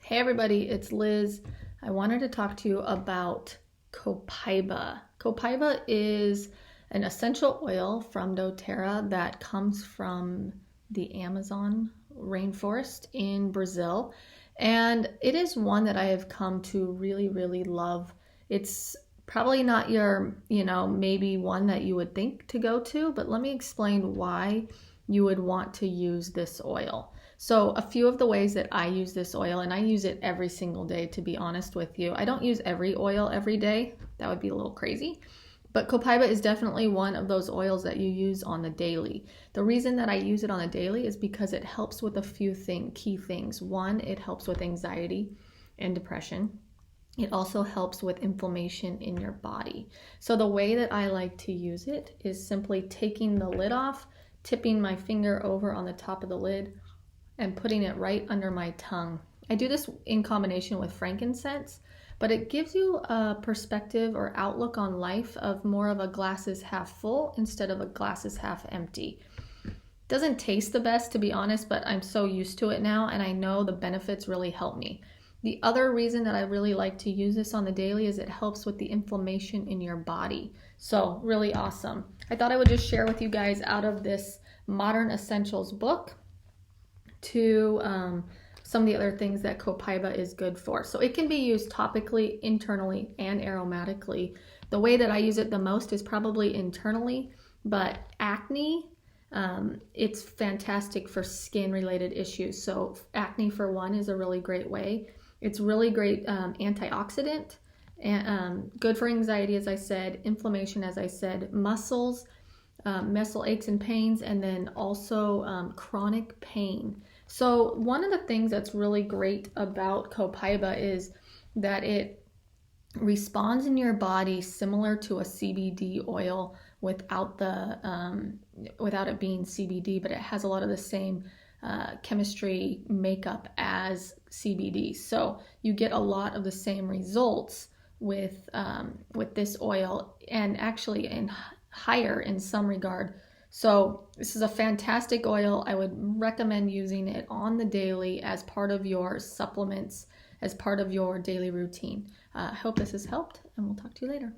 Hey everybody, it's Liz. I wanted to talk to you about Copaiba. Copaiba is an essential oil from doTERRA that comes from the Amazon rainforest in Brazil. And it is one that I have come to really love. It's probably not your, maybe one that you would think to go to, but let me explain why you would want to use this oil. So a few of the ways that I use this oil, and I use it every single day, to be honest with you. I don't use every oil every day. That would be a little crazy. But Copaiba is definitely one of those oils that you use on the daily. The reason that I use it on the daily is because it helps with a few key things. One, it helps with anxiety and depression. It also helps with inflammation in your body. So the way that I like to use it is simply taking the lid off, tipping my finger over on the top of the lid, and putting it right under my tongue. I do this in combination with frankincense, but it gives you a perspective or outlook on life of more of a glass is half full instead of a glass is half empty. Doesn't taste the best, to be honest, but I'm so used to it now, and I know the benefits really help me. The other reason that I really like to use this on the daily is it helps with the inflammation in your body. So really awesome. I thought I would just share with you guys out of this Modern Essentials book to some of the other things that Copaiba is good for. So it can be used topically, internally, and aromatically. The way that I use it the most is probably internally, but acne, it's fantastic for skin-related issues. So acne, for one, is a really great way. It's really great antioxidant, and good for anxiety, as I said, inflammation, as I said, muscle aches and pains, and then also chronic pain. So one of the things that's really great about Copaiba is that it responds in your body similar to a CBD oil without it being CBD, but it has a lot of the same chemistry makeup as CBD. So you get a lot of the same results with this oil, and actually higher in some regard. So this is a fantastic oil. I would recommend using it on the daily as part of your supplements, as part of your daily routine. I hope this has helped, and we'll talk to you later.